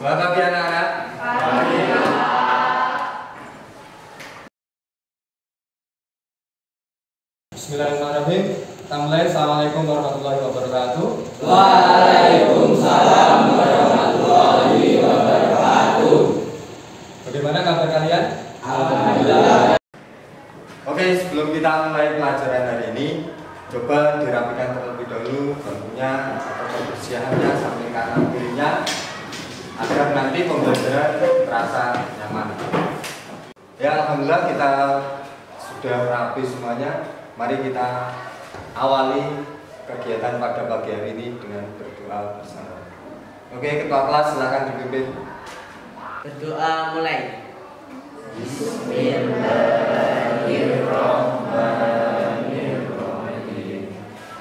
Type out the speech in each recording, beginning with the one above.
Selamat pagi anak-anak. Bismillahirrahmanirrahim. Kita mulai. Assalamualaikum warahmatullahi wabarakatuh. Waalaikumsalam warahmatullahi wabarakatuh. Bagaimana kabar kalian? Alhamdulillah. Oke, sebelum kita mulai pelajaran hari ini, coba dirapikan terlebih dahulu bangkunya atau kebersihannya sampai kanan kirinya, agar nanti pembelajaran terasa nyaman. Ya, alhamdulillah kita sudah rapi semuanya. Mari kita awali kegiatan pada pagi hari ini dengan berdoa bersama. Oke, ketua kelas silakan dipimpin. Berdoa mulai. Bismillahirrahmanirrahim.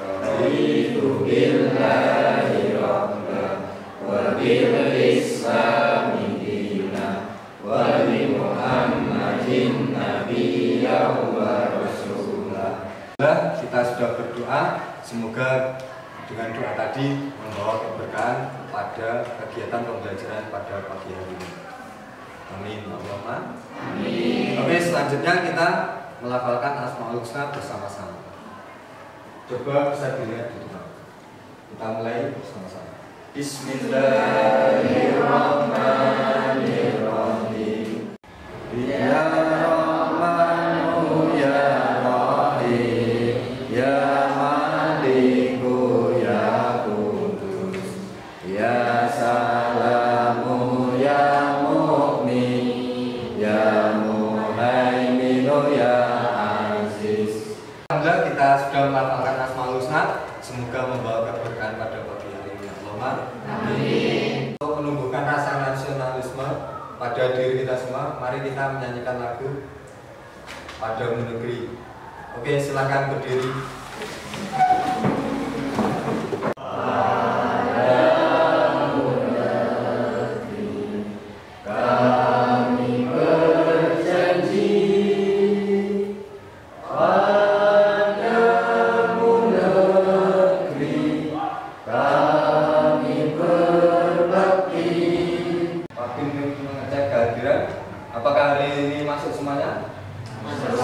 Raditu billahi rabban wa bil islami dinan wa bi Muhammadin nabiyyan wa rasulah. Kita sudah berdoa, semoga dengan doa tadi membawa keberkahan pada kegiatan pembelajaran pada pagi hari ini. Amin. Allahumma amin. Oke, selanjutnya kita melafalkan Asmaul Husna bersama-sama. Coba bisa dilihat di depan. Kita mulai bersama-sama. Bismillahirrahmanirrahim. Ya Rahmanu ya Rahim, ya Maliku ya Qudus, ya Salamu ya Mu'min, ya Muhaiminu ya Aziz. Alhamdulillah kita sudah melafalkan Asmaul Husna. Semoga membawa keberkahan pada pagi hari ini. Allahumma amin. Untuk menumbuhkan rasa nasionalisme pada diri kita semua, mari kita menyanyikan lagu Padamu Negeri. Oke, silakan berdiri. Apakah hari ini masuk semuanya? Masuk.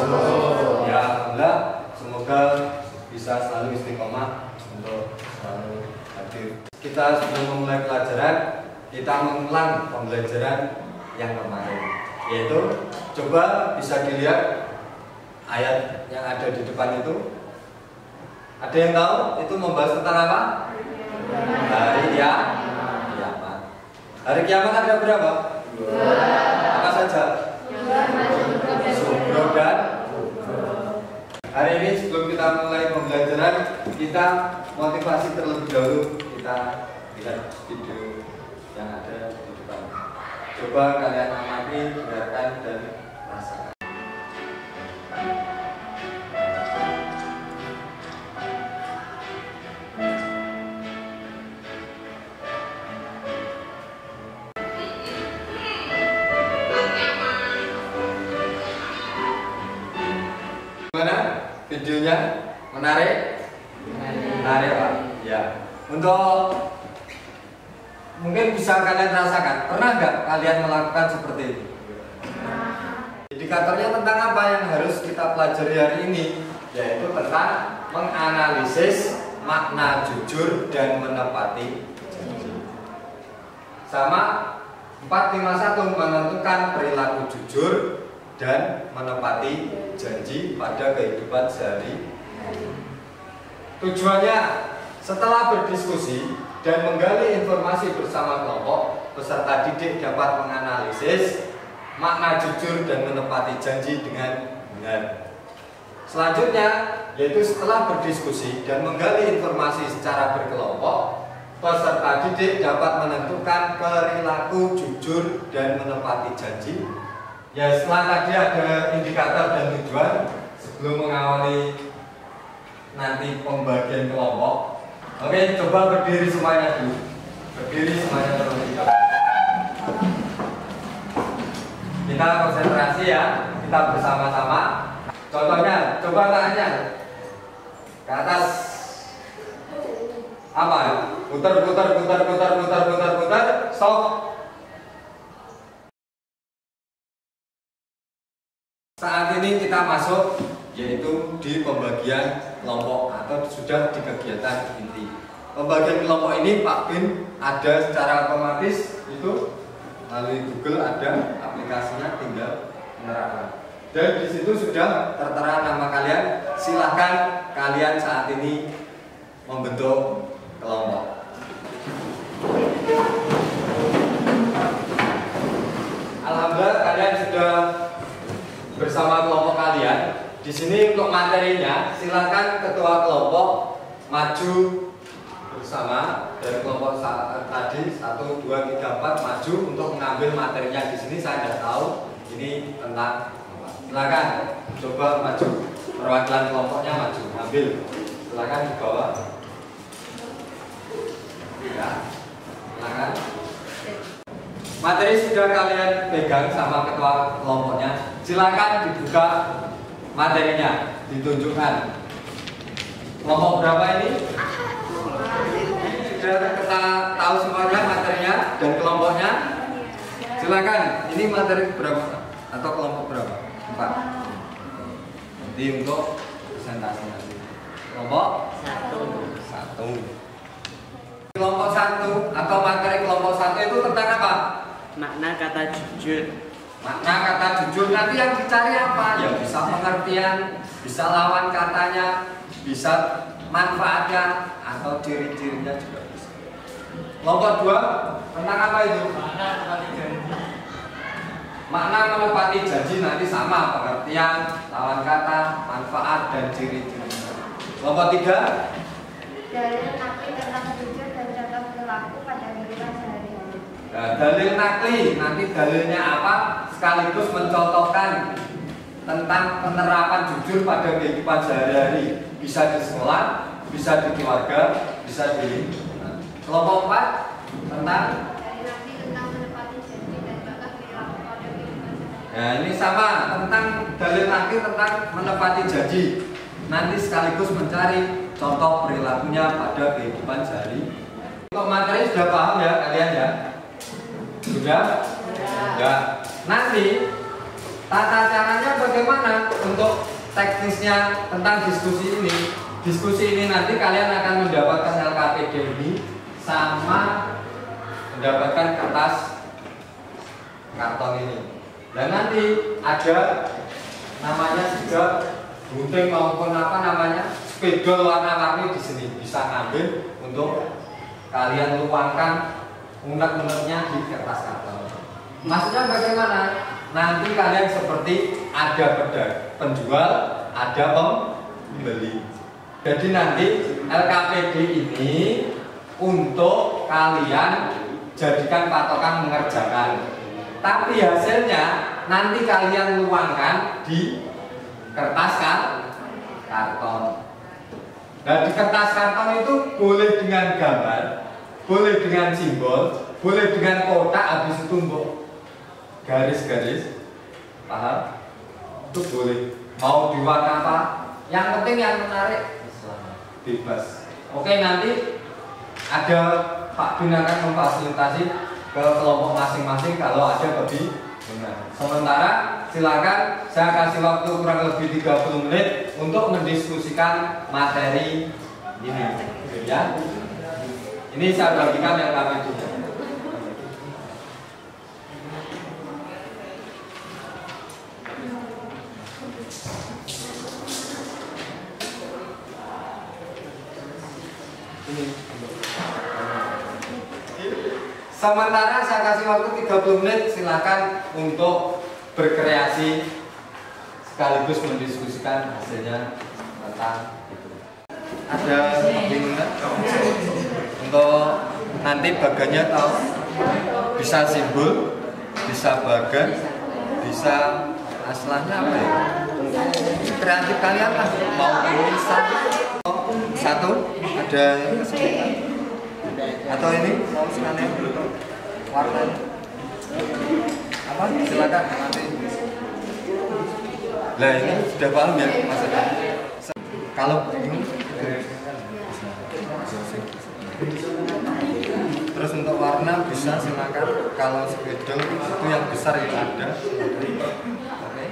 Ya, alhamdulillah. Semoga bisa selalu istiqomah untuk selalu hadir. Kita sebelum memulai pelajaran, kita mengulang pembelajaran yang kemarin. Yaitu, coba bisa dilihat ayat yang ada di depan itu. Ada yang tahu itu membahas tentang apa? Hari kiamat. Hari kiamat ada berapa? Apa saja? Sugro dan hari ini sebelum kita mulai pembelajaran, kita motivasi terlebih dahulu. Kita lihat video yang ada di depan. Coba kalian amati, dengarkan dan rasakan. Gimana videonya? Menarik? Menarik Pak? Ya. Untuk mungkin bisa kalian rasakan. Pernah nggak kalian melakukan seperti itu? Indikatornya tentang apa yang harus kita pelajari hari ini? Yaitu tentang menganalisis makna jujur dan menepati janji. Sama 451 menentukan perilaku jujur dan menepati janji pada kehidupan sehari-hari. Tujuannya, setelah berdiskusi dan menggali informasi bersama kelompok, peserta didik dapat menganalisis makna jujur dan menepati janji dengan benar. Selanjutnya, yaitu setelah berdiskusi dan menggali informasi secara berkelompok, peserta didik dapat menentukan perilaku jujur dan menepati janji. Ya, setelah tadi ada indikator dan tujuan, sebelum mengawali nanti pembagian kelompok. Oke, coba berdiri semuanya dulu. Berdiri semuanya terlebih dahulu. Kita konsentrasi ya, kita bersama-sama. Contohnya, coba tangannya ke atas. Apa? Putar, stop. saat ini kita masuk yaitu di pembagian kelompok atau sudah di kegiatan inti. Pembagian kelompok ini Pak Bin ada secara otomatis itu melalui Google, ada aplikasinya, tinggal menerapkan. Dan di situ sudah tertera nama kalian. Silahkan kalian saat ini membentuk kelompok. Alhamdulillah kalian sudah bersama kelompok kalian. Di sini untuk materinya, silakan ketua kelompok maju bersama dari kelompok tadi 1, 2, 3, 4 maju untuk mengambil materinya. Di sini saya tidak tahu ini tentang apa. Silakan coba maju, perwakilan kelompoknya maju, ambil. Silakan di bawah. Ya, silakan. Materi sudah kalian pegang sama ketua kelompoknya. Silakan dibuka materinya, ditunjukkan. Kelompok berapa ini? Sudah kita tahu semuanya materinya dan kelompoknya. Silakan. Ini materi berapa atau kelompok berapa? 4. Nanti untuk presentasi nanti. Kelompok 1. Kelompok 1 atau materi kelompok 1 itu tentang apa? Makna kata jujur. Makna kata jujur nanti yang dicari apa? Ya bisa pengertian, bisa lawan katanya, bisa manfaatnya atau ciri-cirinya juga bisa. Kelompok 2 tentang apa itu? Makna menepati janji. Makna menepati janji nanti sama, pengertian, lawan kata, manfaat dan ciri-cirinya. Kelompok 3 dalil nakli tentang jujur dan contoh perilaku pada kehidupan sehari-hari. Nah, dalil nakli nanti dalilnya apa? Sekaligus mencontohkan tentang penerapan jujur pada kehidupan sehari-hari. Bisa di sekolah, bisa di keluarga, bisa di kelompok 4 tentang Dalil nakli tentang menepati janji dan contoh perilaku pada kehidupan sehari-hari. Nah ini sama tentang dalil nakli tentang menepati janji. Nanti sekaligus mencari contoh perilakunya pada kehidupan sehari. Untuk materi sudah paham ya kalian ya? Sudah? Ya. Nanti tata caranya bagaimana untuk teknisnya tentang diskusi ini? Diskusi ini nanti kalian akan mendapatkan LKPD ini sama mendapatkan kertas karton ini. Dan nanti ada namanya juga gunting maupun apa namanya spidol warna-warni di sini bisa ngambil untuk kalian luangkan unek-uneknya di kertas karton. Maksudnya bagaimana? Nanti kalian seperti ada penjual, ada pembeli. Jadi nanti LKPD ini untuk kalian jadikan patokan mengerjakan. Tapi hasilnya nanti kalian luangkan di kertas karton. Nah di kertas karton itu boleh dengan gambar, boleh dengan simbol, boleh dengan kotak, habis itu untuk garis-garis, paham? Itu boleh. Mau di warna apa? Yang penting yang menarik, bebas. Oke, nanti ada Pak Bin akan memfasilitasi ke kelompok masing-masing kalau ada lebih benar. Sementara silakan saya kasih waktu kurang lebih 30 menit untuk mendiskusikan materi ini. Ya. Ini saya bagikan yang kami juga. Sementara saya kasih waktu 30 menit, silakan untuk berkreasi sekaligus mendiskusikan hasilnya tentang itu. Ada bingungan untuk nanti bagannya tahu, bisa simbol, bisa bagan, bisa aslahnya apa ya? Kreatif kalian lah, mau tulisan satu ada yang kesulitan atau ini mau sekalian warnanya apa? Silakan nanti. Nah ini sudah paham ya maksudnya. Kalau ini terus untuk warna bisa silakan. Kalau spidol itu yang besar yang ada. Oke.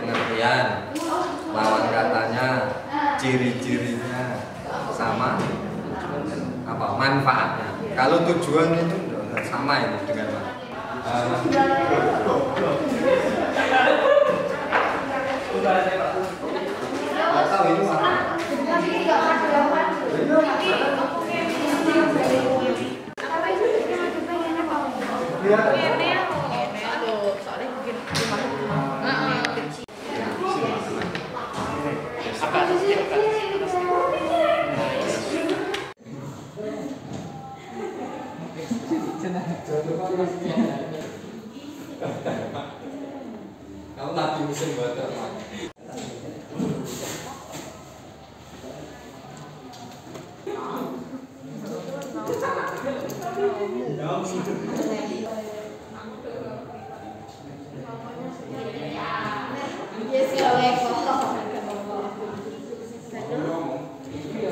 pengertian, lawan katanya, ciri-cirinya, sama apa manfaatnya. Kalau tujuan itu sama ini dengan tahu ini mana? Kamu lagi musim butter lah.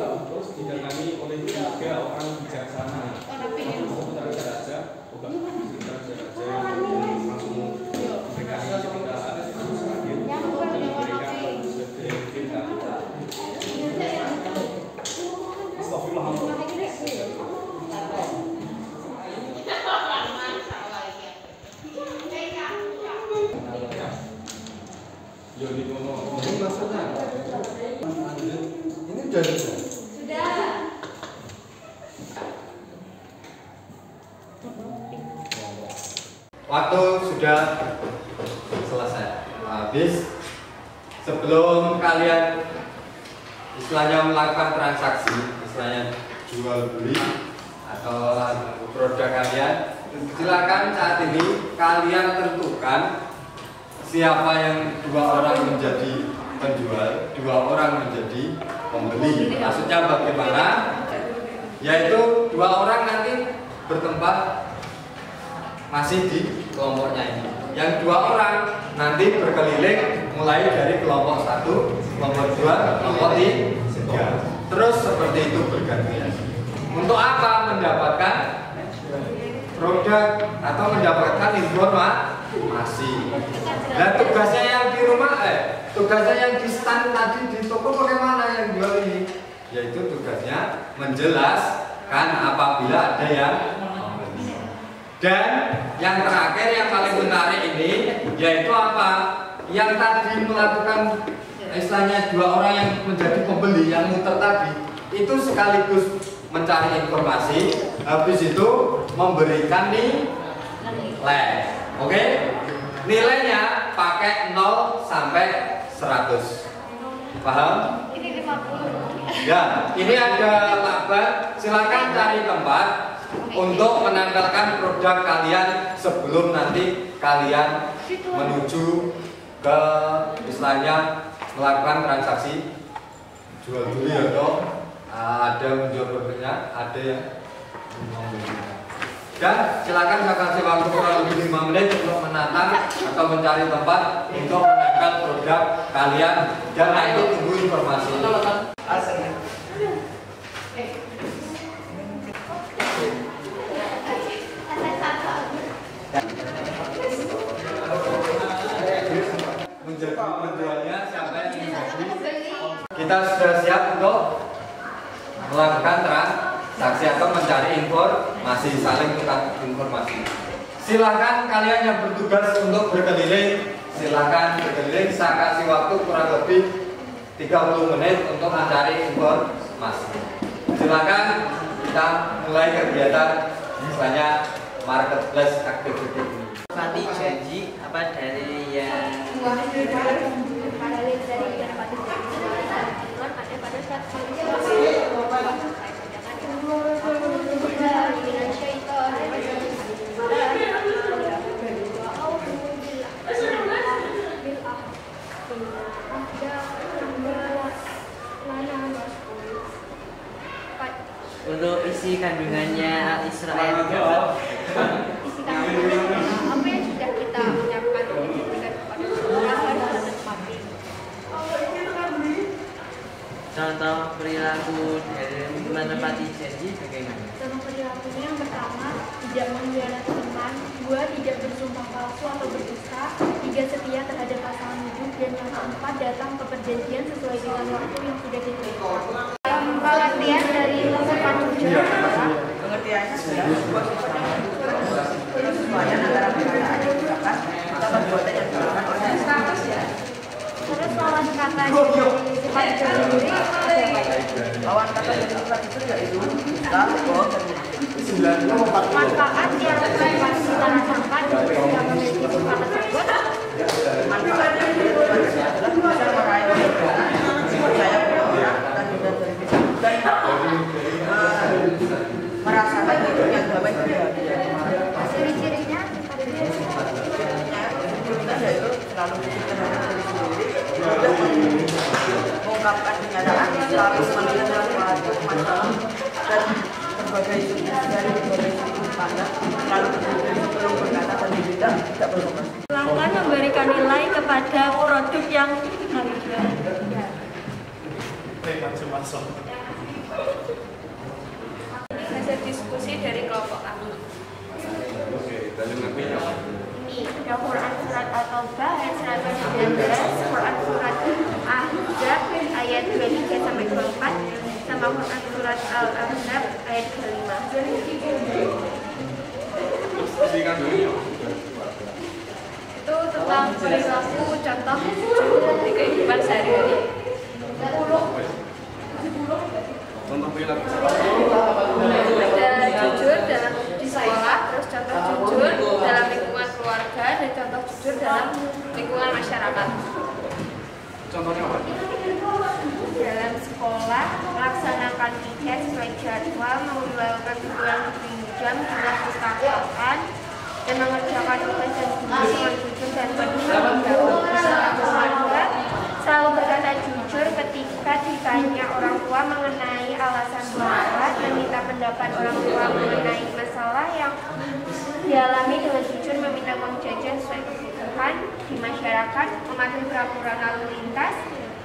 Terus didatangi oleh 3 orang bijaksana. Raja, bukan raja yang langsung memberikan cerita selanjutnya memberikan kita. Ini maksudnya ini udah sudah. Waktu sudah selesai habis. Sebelum kalian istilahnya melakukan transaksi, istilahnya jual beli atau produk kalian, silakan saat ini kalian tentukan siapa yang 2 orang menjadi penjual, 2 orang menjadi pembeli. Maksudnya bagaimana? Yaitu 2 orang nanti bertempat masih di kelompoknya ini. Yang 2 orang nanti berkeliling mulai dari kelompok 1, kelompok 2, kelompok 3. Terus seperti itu bergantian. Untuk apa? Mendapatkan produk atau mendapatkan informasi. Dan tugasnya yang di rumah, tugasnya yang di stand tadi di toko bagaimana yang jual ini? Yaitu tugasnya menjelaskan apabila ada yang membeli. Dan yang terakhir yang paling menarik ini yaitu apa? Yang tadi melakukan istilahnya 2 orang yang menjadi pembeli yang muter tadi itu sekaligus mencari informasi, habis itu memberikan nilai. Oke? Nilainya pakai 0 sampai 100. Paham? Ini 50. Ya, ini ada laba. Silakan cari tempat untuk menempelkan produk kalian sebelum nanti kalian menuju ke istilahnya melakukan transaksi jual beli atau ada menjual produknya, ada yang membelinya. Dan silakan saya kasih waktu kurang lebih 5 menit untuk menata atau mencari tempat untuk menempel produk kalian dan nanti tunggu informasi. Menjadi penjualnya siapa yang menjadi. Kita sudah siap untuk melakukan transaksi atau mencari informasi, saling tukar informasi. Silakan kalian yang bertugas untuk berkeliling, silakan berkeliling. Saya kasih waktu kurang lebih 30 menit untuk mencari informasi. Silakan kita mulai kegiatan misalnya marketplace activity ini. Pati janji apa dari yang untuk isi kandungannya Al-Isra ayat 3. Isi kandungannya apa yang sudah kita ucapkan dengan kepada seorang harus ditepati. Contoh contoh perilaku dalam menepati janji bagaimana? Contoh perilakunya yang pertama, tidak mengkhianati teman, 2. Tidak bersumpah palsu atau berdusta, 3. Setia terhadap pasangan hidup, dan yang keempat, datang ke perjanjian sesuai dengan waktu yang sudah ditentukan. Pengertian dari ucapan jujur adalah Pengertiannya adalah sebuah sifat yang menunjukkan kesesuaian antara perkataan yang diucapkan atau perbuatan yang dilakukan oleh seseorang. terus lawan kata dari sifat jujur sendiri Lawan kata dari sifat itu yaitu dusta, bohong, dan manfaat yang dapat kita rasakan jika memiliki sifat tersebut. manfaat yang diberikan adalah bisa meraih kepercayaan, percaya pada orang, dan juga merasakan hidup yang damai dan bahagia. Ciri-cirinya Kita yaitu selalu jujur terhadap diri sendiri, mudah mengungkapkan kenyataan, selalu menilai masalah dan berbagai sudut dari berbagai sudut pandang, selalu berpikir sebelum berkata dan tidak berkomentar. pelanggan memberikan nilai kepada produk yang dijual. Hasil diskusi dari kelompok kami. Ini ada Quran surat At-Taubah ayat 119, Quran surat Ahzab ayat 23 sampai 24, sama Quran surat Al-Ahzab ayat 25. Itu tentang perilaku contoh di kehidupan sehari-hari. Ada jujur dalam di sekolah, terus contoh jujur dalam lingkungan keluarga, dan contoh jujur dalam lingkungan masyarakat. Contohnya apa? Dalam sekolah, melaksanakan tiket sesuai jadwal, melakukan tujuan jam, jumlah perpustakaan, dan mengerjakan tugas dan fungsi dengan jujur dan penuh tanggung jawab. Keluarga selalu berkata jujur ketika ditanya orang tua mengenai alasan mengapa, meminta pendapat orang tua mengenai masalah yang dialami dengan jujur, meminta uang jajan sesuai kebutuhan di masyarakat, mematuhi peraturan lalu lintas.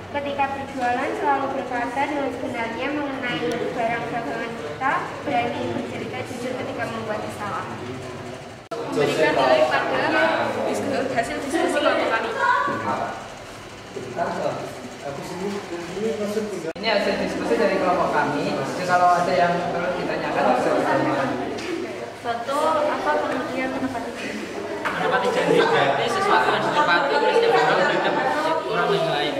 Ketika berjualan selalu berkata dengan sebenarnya mengenai barang dagangan kita, berani bercerita jujur ketika membuat kesalahan. Memberikan nilai pada hasil diskusi kelompok kami. Ini hasil diskusi dari kelompok kami. Jadi kalau ada yang perlu ditanyakan bisa ditanyakan. Satu, apa pengertian menepati janji? Menepati janji berarti sesuatu yang ditepati oleh setiap orang terhadap orang yang lain.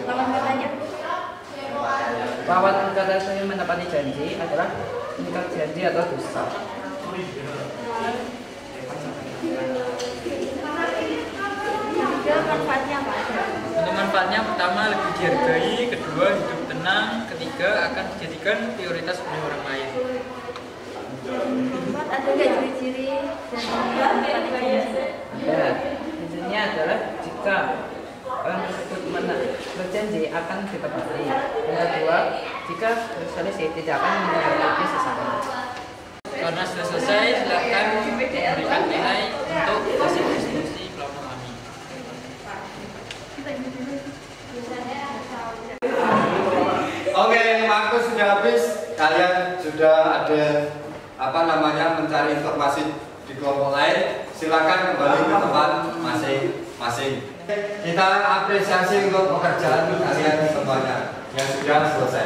Lawan katanya? Lawan kata saya menepati janji adalah mengikat janji atau dusta. Ketiga, manfaatnya apa? Untuk manfaatnya pertama lebih dihargai, kedua hidup tenang, ketiga akan dijadikan prioritas oleh orang lain. Keempat, ada nggak ciri-ciri dan menepati janji? Ada. Intinya adalah jika orang tersebut berjanji akan ditepati. Yang kedua, jika berselisih tidak akan menyakiti sesama. Karena sudah selesai, silakan memberikan nilai untuk hasil diskusi kelompok kami. Oke, waktu sudah habis. Kalian sudah ada mencari informasi di kelompok lain. Silakan kembali ke tempat masing-masing. Kita apresiasi untuk pekerjaan kalian semuanya yang sudah selesai.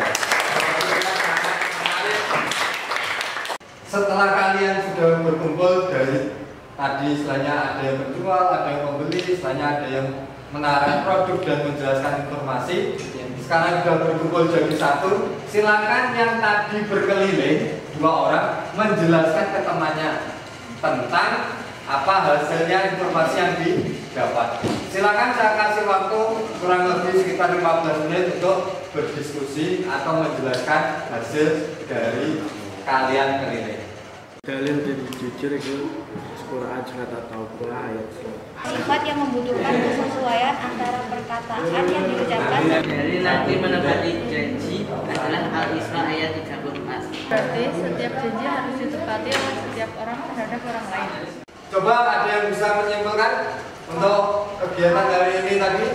Setelah kalian sudah berkumpul dari tadi, istilahnya ada yang menjual, ada yang membeli, istilahnya ada yang menarik produk dan menjelaskan informasi. Sekarang sudah berkumpul jadi satu. Silakan yang tadi berkeliling 2 orang menjelaskan ke temannya tentang apa hasilnya informasi yang didapat. Silakan saya kasih waktu kurang lebih sekitar 15 menit untuk berdiskusi atau menjelaskan hasil dari kalian keliling. Dalil dari jujur itu Quran surat At-Taubah ayat 1. Sifat yang membutuhkan kesesuaian antara perkataan yang diucapkan. Dari nanti menepati janji adalah Al-Isra ayat 34. Berarti setiap janji harus ditepati oleh setiap orang terhadap orang lain. Coba ada yang bisa menyimpulkan untuk kegiatan hari ini tadi?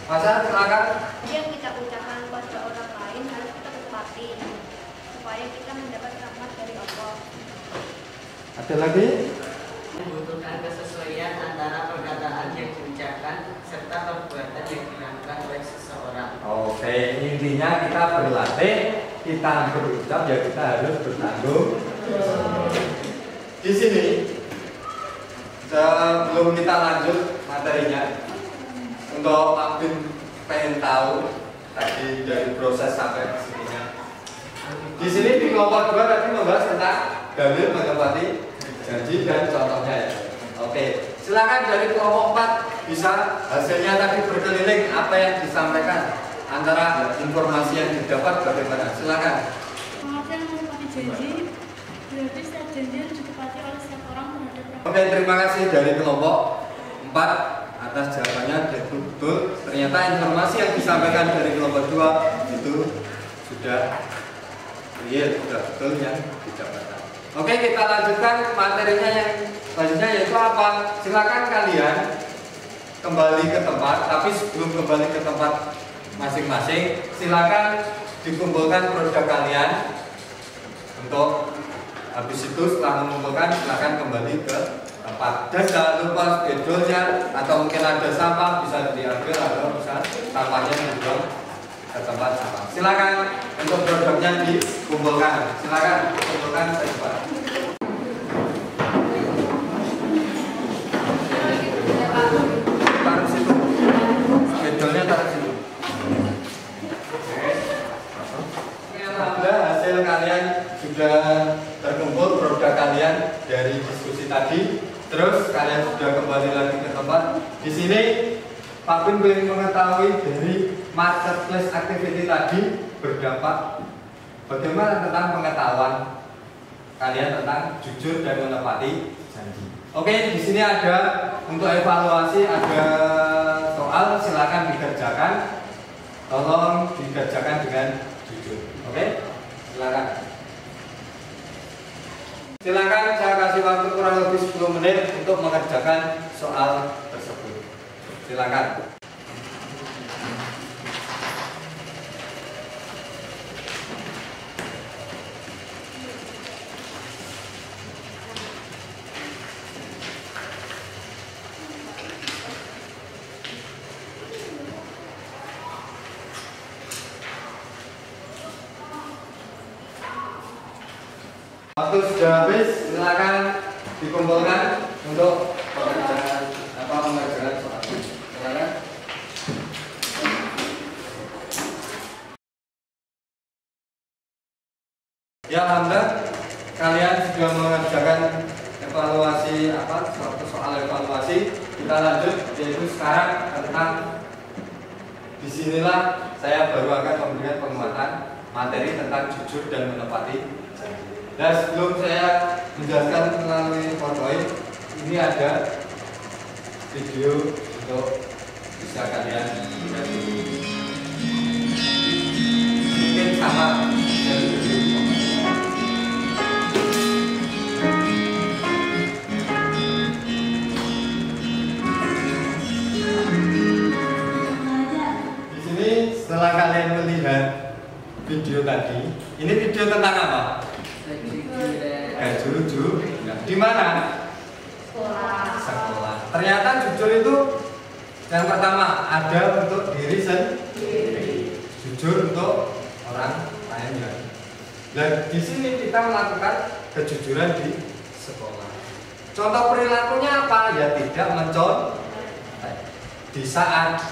Masa silakan. Yang kita ucapkan kepada orang lain harus kita tepati supaya kita mendapat rahmat dari Allah. Ada lagi? Membutuhkan kesesuaian antara perkataan yang diucapkan serta perbuatan yang dilakukan oleh seseorang. Oke, intinya kita berlatih, kita berucap ya kita harus bertanggung. Di sini sebelum kita lanjut materinya, untuk Pak Bin pengen tahu tadi dari proses sampai ke sininya. Di sini di kelompok 2 tadi membahas tentang dalil menepati janji dan contohnya ya. Oke, silakan dari kelompok 4 bisa hasilnya tadi berkeliling apa yang disampaikan antara informasi yang didapat bagaimana. Silakan. Pengertian menepati janji berarti setiap janji harus ditepati oleh setiap orang terhadap orang. Oke, terima kasih dari kelompok 4 atas jawabannya. Betul, ternyata informasi yang disampaikan dari kelompok 2 itu sudah real, sudah betul yang didapatkan. Oke, kita lanjutkan materinya yang selanjutnya yaitu apa? Silakan kalian kembali ke tempat, tapi sebelum kembali ke tempat masing-masing, silakan dikumpulkan produk kalian. Untuk habis itu setelah mengumpulkan, silakan kembali ke tempat. Dan jangan lupa spidolnya atau mungkin ada sampah bisa diambil atau bisa sampahnya dibuang ke tempat sampah. Silakan untuk produknya dikumpulkan. Silakan kumpulkan cepat. Taruh situ. Spidolnya taruh situ. Alhamdulillah hasil kalian sudah terkumpul, produk kalian dari diskusi tadi. Terus kalian sudah kembali lagi ke tempat. Di sini Pak Bin ingin mengetahui dari marketplace activity tadi berdampak bagaimana tentang pengetahuan kalian tentang jujur dan menepati janji. Oke, di sini ada untuk evaluasi, ada soal, silakan dikerjakan. Tolong dikerjakan dengan jujur. Oke, silakan. Silakan saya kasih waktu kurang lebih 10 menit untuk mengerjakan soal tersebut. Silakan. Waktu sudah habis, silakan dikumpulkan untuk pengerjaan soal. Silakan. Ya, alhamdulillah kalian sudah mengerjakan evaluasi suatu soal evaluasi. Kita lanjut yaitu sekarang tentang disinilah saya baru akan memberikan penguatan materi tentang jujur dan menepati janji. Dan sebelum saya menjelaskan melalui PowerPoint, ini ada video untuk bisa kalian lihat. Mungkin sama dari video. Di sini setelah kalian melihat video tadi, ini video tentang apa? Jujur. Di mana? Sekolah. Ternyata jujur itu yang pertama ada untuk diri sendiri. Jujur untuk orang lainnya. Dan di sini kita melakukan kejujuran di sekolah. Contoh perilakunya apa? Ya tidak mencontoh di saat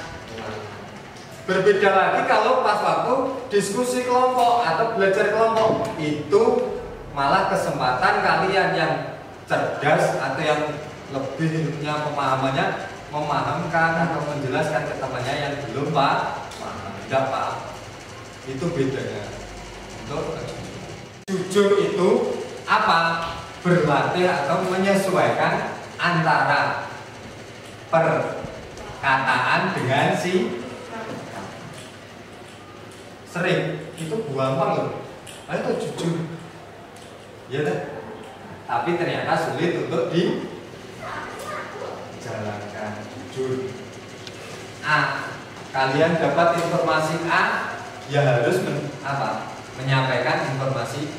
berbeda lagi kalau pas waktu diskusi kelompok atau belajar kelompok, itu malah kesempatan kalian yang cerdas atau yang lebihnya pemahamannya memahamkan atau menjelaskan ke temannya yang belum paham. Tidak paham. Itu bedanya. Untuk jujur itu apa? Berlatih atau menyesuaikan antara perkataan dengan si sering. Itu gampang loh. Itu jujur. Ya kan? Tapi ternyata sulit untuk dijalankan. Jujur. kalian dapat informasi A, ya harus menyampaikan informasi A.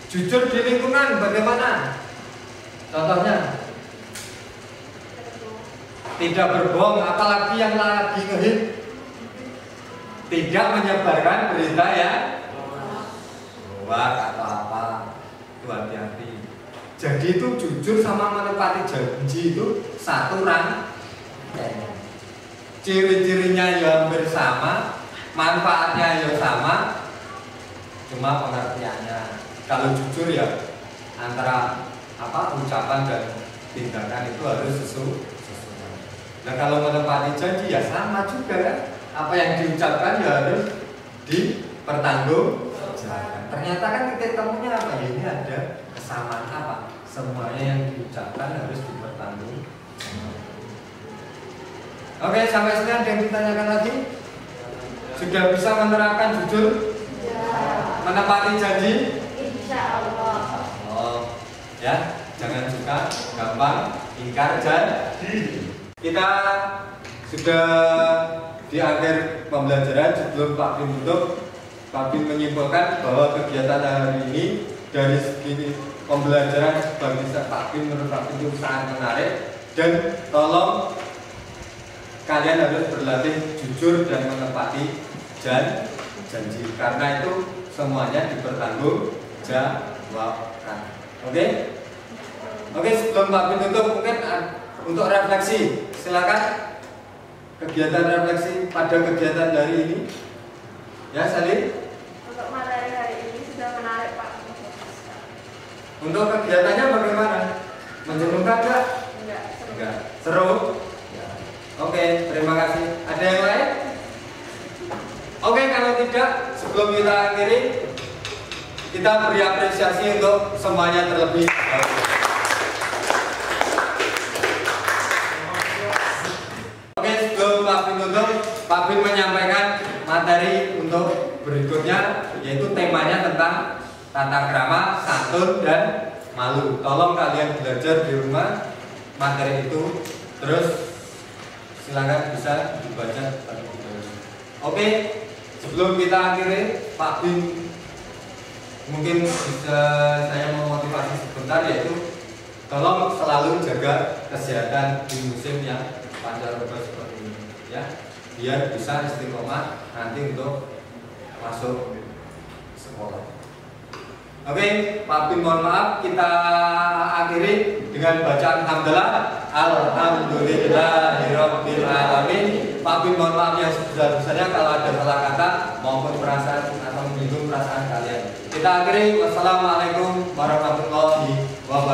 Jujur di lingkungan bagaimana? Contohnya, tidak berbohong, apalagi yang lagi ngehit. Tidak menyebarkan berita ya hoak atau apa, itu hati-hati. Jadi itu jujur sama menepati janji itu satu rangkaian. Ciri-cirinya ya hampir sama, manfaatnya ya sama, cuma pengertiannya. Kalau jujur ya antara ucapan dan tindakan itu harus sesuai. Nah kalau menepati janji ya sama juga kan. Apa yang diucapkan ya harus dipertanggungjawabkan. Ternyata kan titik temunya apa? Ini ada kesamaan apa? Semuanya yang diucapkan harus dipertanggungjawabkan. Oke, sampai sini ada yang ditanyakan lagi? Sudah bisa menerapkan jujur? Menepati janji? Insya Allah. Oh, ya, jangan suka gampang ingkar janji. Kita sudah di akhir pembelajaran. Sebelum Pak Bim tutup, Pak Bim menyimpulkan bahwa kegiatan hari ini dari segi pembelajaran bagi Pak Bim, menurut Pak Bim itu sangat menarik, dan tolong kalian harus berlatih jujur dan menepati janji, karena itu semuanya dipertanggungjawabkan. Oke, sebelum Pak Bim tutup, mungkin untuk refleksi, silakan kegiatan refleksi pada kegiatan hari ini. Ya, Salih. Untuk materi hari ini sudah menarik, Pak. Untuk kegiatannya bagaimana? Menjenuhkan enggak? Enggak. Seru? Ya. Oke, terima kasih. Ada yang lain? Oke, kalau tidak, sebelum kita akhiri, kita beri apresiasi untuk semuanya terlebih dahulu. Pak Bim menyampaikan materi untuk berikutnya, yaitu temanya tentang tata krama, santun, dan malu. Tolong kalian belajar di rumah materi itu, terus silakan bisa dibaca terlebih dahulu. Oke, sebelum kita akhiri, Pak Bim mungkin bisa saya memotivasi sebentar, yaitu tolong selalu jaga kesehatan di musim yang pancaroba seperti ini, ya, biar bisa istiqomah nanti untuk masuk sekolah. Oke, Pak Bim mohon maaf, kita akhiri dengan bacaan hamdalah. Alhamdulillahirabbil alamin. Pak Bim mohon maaf yang sebesar-besarnya kalau ada salah kata maupun perasaan atau menyinggung perasaan kalian. Kita akhiri, wassalamualaikum warahmatullahi wabarakatuh.